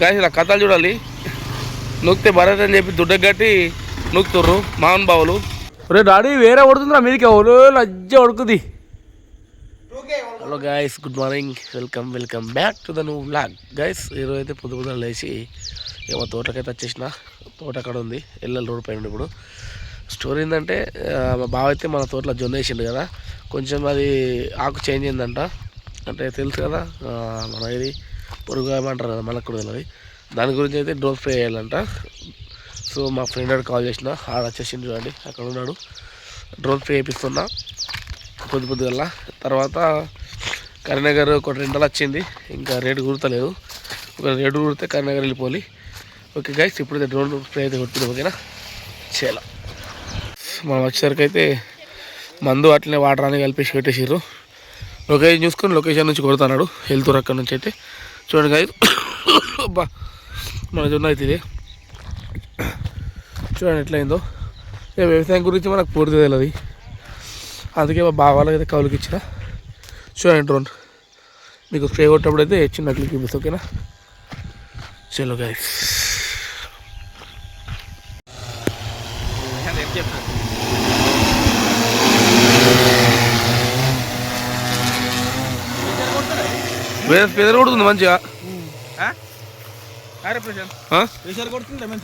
Guys ఇలా కథలు చూడాలి. నొక్కితే భరత్ అని చెప్పి దుడ్డ కట్టి నొక్కుతుర్రు మహాన్ బావులు. రే డాడీ వేరే పడుతుందిరా మీదికి లజ్జ ఉడుకుది. Hello guys, good morning, welcome back to the new vlog. Guys ఈరోజు అయితే పొద్దున లేచి ఏమో తోటకైతే వచ్చేసిన. తోట అక్కడ ఉంది, ఎల్లెల్ రోడ్ పైన. ఇప్పుడు స్టోరీ ఏంటంటే మా బావ అయితే మన తోటలో జొన్న వేసిండు కదా, కొంచెం అది ఆకు చేంజ్ అయిందంట. అంటే తెలుసు కదా మన ఇది పురుగు ఏమంటారు కదా, మనకు కూడా తెలియదు. దాని గురించి అయితే డ్రోన్ స్ప్రే చేయాలంట. సో మా ఫ్రెండ్ ఆడు కాల్ చేసిన, ఆడ వచ్చేసిండు చూడండి, అక్కడ ఉన్నాడు. డ్రోన్ స్ప్రే చేపిస్తున్నా పొద్దుగల్లా. తర్వాత కరీంనగర్ ఒక 2 గంటలు వచ్చింది, ఇంకా రేటు కుడతలేదు. ఒక రేటు కుడితే కరీంనగర్ వెళ్ళిపోవాలి. ఓకే గైస్, ఇప్పుడైతే డ్రోన్ స్ప్రే అయితే కొట్టింది. ఓకేనా, చేయాల. మనం వచ్చేసరికి అయితే మందు అట్లనే వాటర్ అని కలిపేసి పెట్టేసారు. లొకేషన్ చూసుకొని లొకేషన్ నుంచి కొడుతున్నాడు, వెళ్తురు అక్కడ నుంచి. అయితే చూడండి గైస్, అబ్బా మన జొన్న అయితే ఇది చూడండి ఎట్లయిందో. వ్యవసాయం గురించి మనకు పూర్తి తెలియదు, అందుకే మా బావ వాళ్ళకి అయితే కౌలుకి ఇచ్చిన. చూడండి డ్రోన్ మీకు స్ప్రే కొట్టినప్పుడు అయితే చిన్న క్లిక్ చూపిస్తుంది. ఓకేనా, చలో గైస్. ప్రెజర్ కొడుతుంది మంచిగా,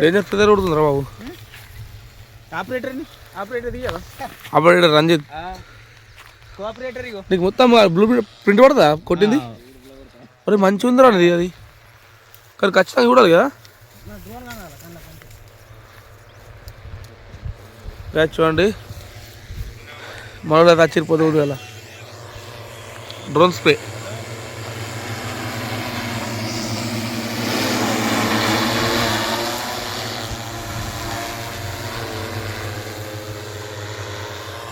డేంజర్ ప్రెజర్ కొడుతుంది రా బాబు. ఆపరేటర్ రంజిత్, నీకు మొత్తం బ్లూ ప్రింట్ పడదా కొట్టింది? మరి మంచిగా ఉందిరా అది, కానీ ఖచ్చితంగా చూడాలి కదా. చూడండి మనలో ఆశ్చర్యపోతుంది కదా డ్రోన్ స్ప్రే.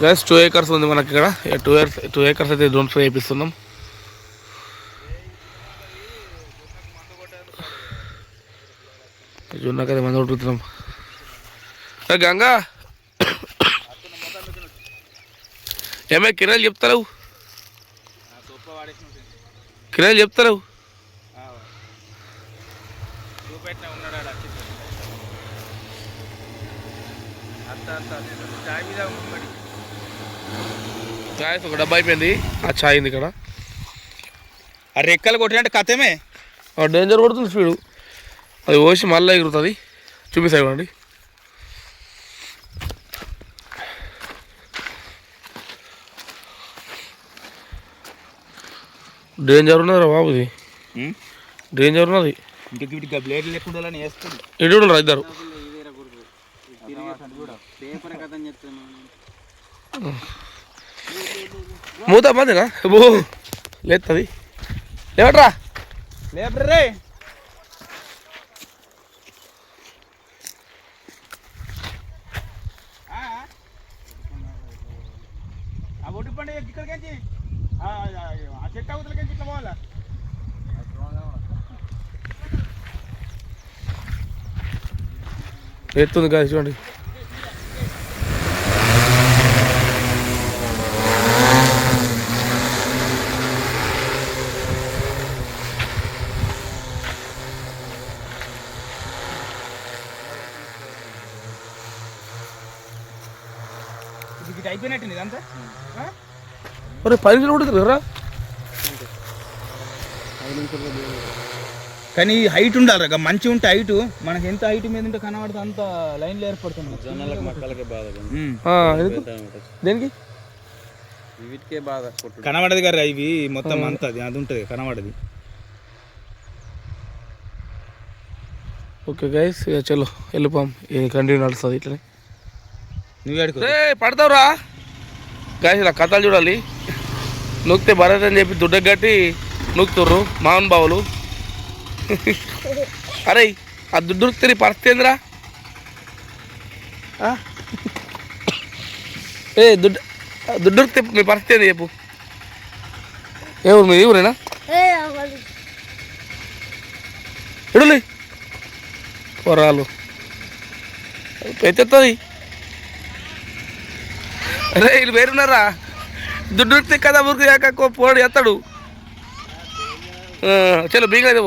గైస్ 2 acres ఉంది మనకి ఇక్కడ. 2 acres అయితే డ్రోన్ స్ప్రే చేపిస్తున్నాం. జొన్నకైతే మంది కొట్టుతున్నాం. గంగా ఏమే కిరాయిలు చెప్తారు, కిరాయిలు చెప్తారు. చాయ్ ఒక డబ్బా అయిపోయింది, ఆ చాయ్ ఉంది ఇక్కడ. ఆ రెక్కలు కొట్టినట్టు కథమే, డేంజర్ కొడుతుంది స్పీడు. అది పోసి మళ్ళీ ఎగురుతుంది. చూపిస్తా ఇవ్వండి. డేంజర్ ఉన్నది బాబు, ఇది డేంజర్ ఉన్నది. ఇటు ఉండరు ఇద్దరు. మూత మందినా బో లేస్తుంది, లేవట్రా లేపరే. ఎత్తుంది కాదు చూడండి. అయిపోయినట్టు అంతా 10 నిమిషాలు కొడుతుంది కదా. కానీ హైట్ ఉండాలి, మంచిగా ఉంటే హైట్ మనకి ఎంత హైట్ మీద ఉంటే కనబడితే అంత లైన్లో ఏర్పడుతుంది. దేనికి వీటికే బాధ కనబడదు కదా, ఇవి మొత్తం అంతా అది ఉంటుంది కనబడది. ఓకే గైస్, చలో వెళ్ళిపోం, కంటిన్యూ నడుస్తుంది ఇట్లనే. నువ్వే పడతావురా గాయస్, ఇలా కథలు చూడాలి. నొక్కితే భరత్ అని చెప్పి దుడ్డ కట్టి నొక్కుతుర్రు మహాన్ బావులు. అరే ఆ దుడ్డు తిరిగి పరిస్థితి ఏందిరా? దుడ్డు మీ పరిస్థితి ఏంది చెప్పు. ఏ ఊరు మీ ఊరేనా? ఎడులే పొరాలు ఎత్తెత్తది. అరే వీళ్ళు వేరున్నారా, దుడ్డు కదా ఊరికి పోడు ఎత్తాడు. చలో బీగలేదు.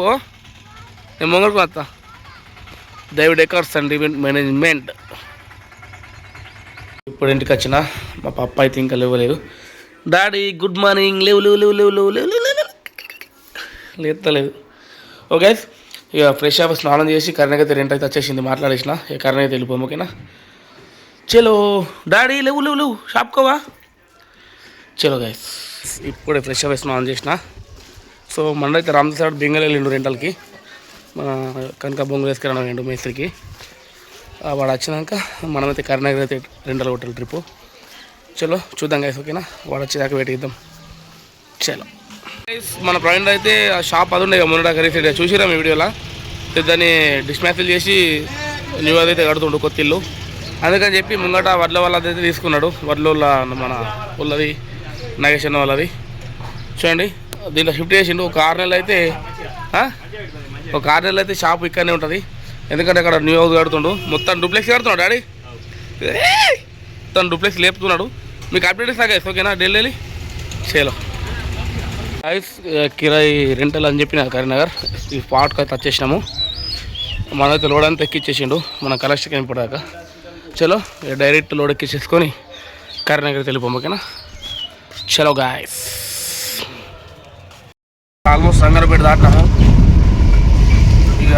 నేను ముంగడుకు వస్తా. దైవ డెకార్స్ అండ్ ఈవెంట్ మేనేజ్మెంట్. ఇప్పుడు ఇంటికి వచ్చిన మా పప్ప అయితే ఇంకా లేవలేదు. Daddy good morning. లేవు లేవు లేవు లేవు లేవు లేవు లేవు లేస్తలేదు. ఓకే ఇక ఫ్రెష్ అప్ స్నానం చేసి కరెంట్ అయితే రెంట్ అయితే వచ్చేసింది. మాట్లాడేసిన ఇక కరెంట్ అయితే వెళ్ళిపోము. ఓకేనా చలో డాడీ లేవు లేవు లేవు షాప్కోవా. చలో గైస్ ఇప్పుడే ఫ్రెష్ అప్ స్నానం చేసిన. సో మనైతే రామదాస్ బెంగళూరు వెళ్ళిండు రెంటల్కి. మన కనుక బొంగులు వేసుకురావడం వేయండు మేస్త్రికి. వాడు వచ్చినాక మనమైతే కరీంనగర్ అయితే రెంటల్ హోటల్ ట్రిప్పు. చలో చూద్దాం గైస్. ఓకేనా వాడు వచ్చేదాకా వెయిట్ చేద్దాం. చలో మన ప్రవీణ్ అయితే ఆ షాప్ అది ఉండే మొన్న రీసెంట్గా చూసిరా మీ వీడియోలో. దాన్ని డిస్మాంటిల్ చేసి న్యూ అయితే కడుతుండు కొత్త ఇల్లు. అందుకని చెప్పి ముంగట వడ్ల వాళ్ళది అయితే తీసుకున్నాడు. వడ్ల మన వాళ్ళది నాగేశ్వర వాళ్ళది. చూడండి దీంట్లో షిఫ్ట్ చేసిండు. ఒక 6 నెలలు అయితే షాప్ ఇక్కడనే ఉంటుంది. ఎందుకంటే అక్కడ న్యూ హౌస్ కడుతుండు. మొత్తం డూప్లెక్స్ కడుతున్నాడు డాడీ. మొత్తం డూప్లెక్స్ లేపుతున్నాడు. మీకు అప్డేట్ ఇస్తా గైస్. ఓకేనా ఢిల్లీ చేలో గైస్ కిరాయి రెంటల్ అని చెప్పిన కరీంనగర్ ఈ స్పాట్కి అయితే వచ్చేసినాము. మనైతే లోడ్ అంతా ఎక్కిచ్చేసిండు మన కలెక్షన్ ఇప్పటిదాకా. చలో డైరెక్ట్ లోడ్ ఎక్కించేసుకొని కరీంనగర్ వెళ్ళిపోము. ఓకేనా చలో గాయస్. ఆల్మోస్ట్ సంగారెడ్డి దాటాము. ఇక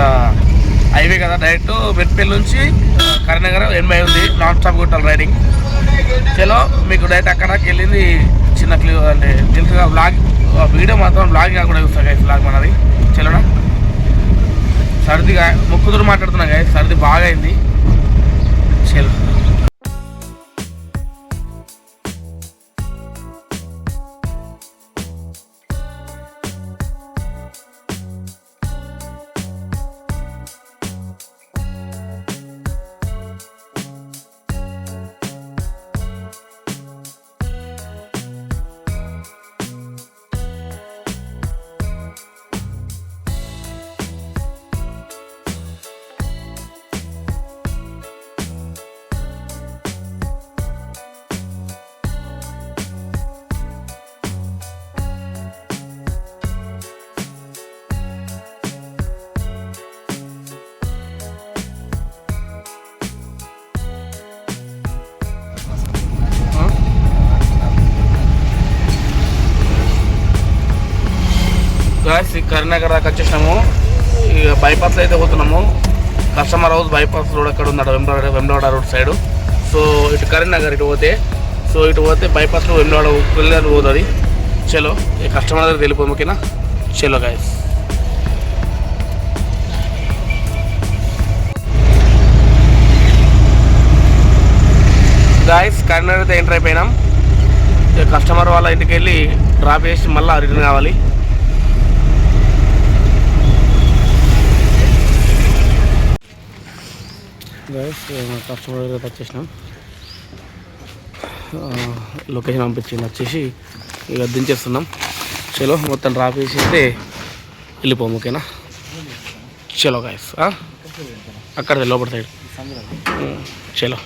హైవే కదా డైరెక్ట్ మెట్పల్లి నుంచి కరీంనగర్ 80 ఉంది. నాన్ స్టాప్ కొట్టాలి రైడింగ్. చలో మీకు డైరెక్ట్ అక్కడికి వెళ్ళింది చిన్న క్లియర్ అంటే తెలుసుగా బ్లాగ్ వీడియో మాత్రం బ్లాగ్ కూడా చూస్తా గైస్. బ్లాగ్ మనది చలోనా. సర్దిగా ముక్కుదురు మాట్లాడుతున్నా గైస్. సర్ది బాగా అయింది. చలో కరీంనగర్ దాకా వచ్చేసినాము. ఇక బైపాస్లో అయితే పోతున్నాము. కస్టమర్ హౌస్ బైపాస్ రోడ్ అక్కడ ఉన్నాడు వెమ్లవాడ రోడ్ సైడు. సో ఇటు కరీంనగర్ ఇటు పోతే బైపాస్లో వెమ్లవాడ పోతుంది. చలో ఈ కస్టమర్ దగ్గర వెళ్ళిపోము. ఓకేనా చలో గాయస్. కరీంనగర్ అయితే ఎంటర్ అయిపోయినాం. కస్టమర్ వాళ్ళ ఇంటికి వెళ్ళి డ్రాప్ చేసి మళ్ళీ రిటర్న్ కావాలి. గైస్ కస్టమర్ దగ్గర వచ్చేసినాం. లొకేషన్ పంపించింది వచ్చేసి ఇక దించేస్తున్నాం. చలో మొత్తం డ్రాప్ చేసి అయితే వెళ్ళిపోము. ఓకేనా చలో గైస్. అక్కడ లోపల సైడ్ చలో.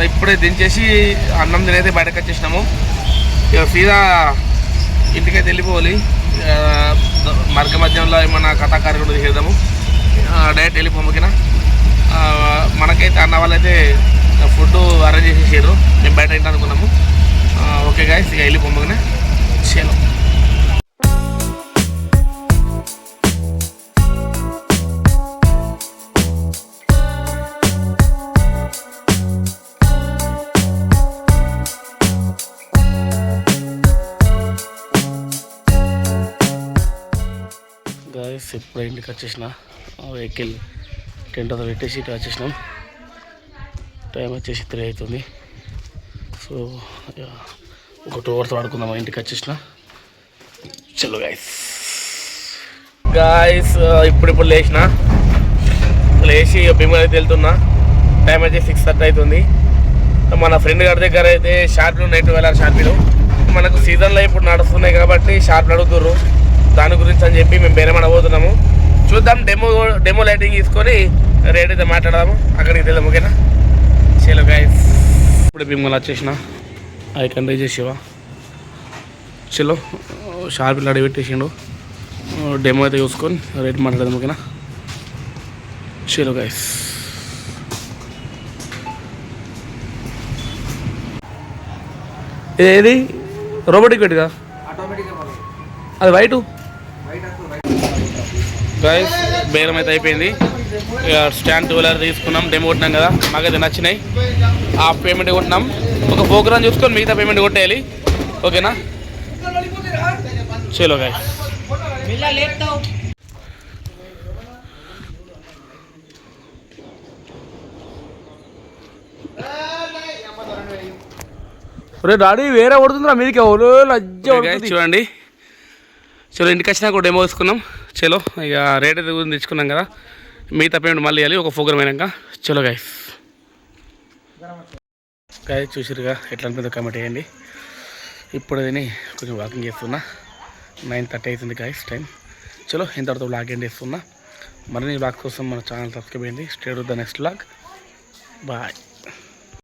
ఇప్పుడే దించేసి అన్నం తినైతే బయటకు వచ్చేసినాము. ఇక సీదా ఇంటికైతే వెళ్ళిపోవాలి. మార్గ మధ్యంలో ఏమన్నా కథాకారు కూడా చేద్దాము. డైరెక్ట్ వెళ్ళిపోము. ఓకేనా మనకైతే అన్న వాళ్ళైతే ఫుడ్ అరేంజ్ చేసేసారు. మేము బయట ఏంటి అనుకున్నాము. ఓకే గాయస్ ఇక వెళ్ళిపోము. ఓకేనా చలో. గాయస్ ఇప్పుడు ఇంటికి వచ్చేసిన వెహికల్ టెంట్ అంతా పెట్టేసి ఇటు వచ్చేసినాం. టైం వచ్చేసి 3 అవుతుంది. సో ఒక 2 hours వాడుకుందాం. ఇంటికి వచ్చేసిన. చలో గాయస్ ఇప్పుడు లేచి భీమవరం అయితే వెళ్తున్నా. టైం అయితే 6:30 అవుతుంది. మన ఫ్రెండ్ గారి దగ్గర అయితే షార్ప్లు నైట్ వెళ్ళాలి. షార్పీలు మనకు సీజన్లో ఇప్పుడు నడుస్తున్నాయి కాబట్టి షార్ప్లు అడుగుతుర్రు. దాని గురించి అని చెప్పి మేము బేరమడ పోతున్నాము. చూద్దాం. డెమో లైటింగ్ తీసుకొని రేట్ అయితే మాట్లాడదాము, అక్కడికి వెళ్దాం. ఓకేనా? చలో గైస్, ఇప్పుడు భీమల్ వచ్చేసిన ఐకన్ చేసేవా. చలో షార్ప్ అడిగి పెట్టేసిండు. డెమో అయితే చూసుకొని రేట్ మాట్లాడదాం. ఓకేనా? చలో గైస్. ఏది రోబోటిక్ పెట్టిగా, అది వైటు గైస్. బేరం అయితే అయిపోయింది. స్టాండ్ 12 తీసుకున్నాం, డెమో కొట్టినాం కదా, మాకైతే నచ్చినాయి. ఆ పేమెంట్ కొట్టినాం. ఒక ప్రోగ్రామ్ చూసుకొని మిగతా పేమెంట్ కొట్టేయాలి. ఓకేనా? చలో గైస్. రే డాడీ వేరే కొడుతుందిరా మీదకి, లజ్జ చూడండి. చలో ఇంటికి వచ్చినాక ఒక డెమో తీసుకున్నాం. చలో ఇక రేట్ అయితే తెచ్చుకున్నాం కదా, మిగతా పేమెంట్ మళ్ళీ ఇవ్వాలి ఒక ప్రోగ్రామ్ అయినాక. చలో గైస్. గైస్ చూసిరుగా ఎట్లా అనిపిందో కామెంట్ చేయండి. ఇప్పుడు తిని కొంచెం వాకింగ్ చేస్తున్నా. 9:30 అవుతుంది గైస్ టైం. చలో ఇంతవరకు బ్లాగ్ ఎండ్ చేస్తున్నా. మరిన్ని బ్లాగ్ కోసం మన ఛానల్ సబ్స్క్రైబ్ అయ్యింది. Stay with the next blog. Bye.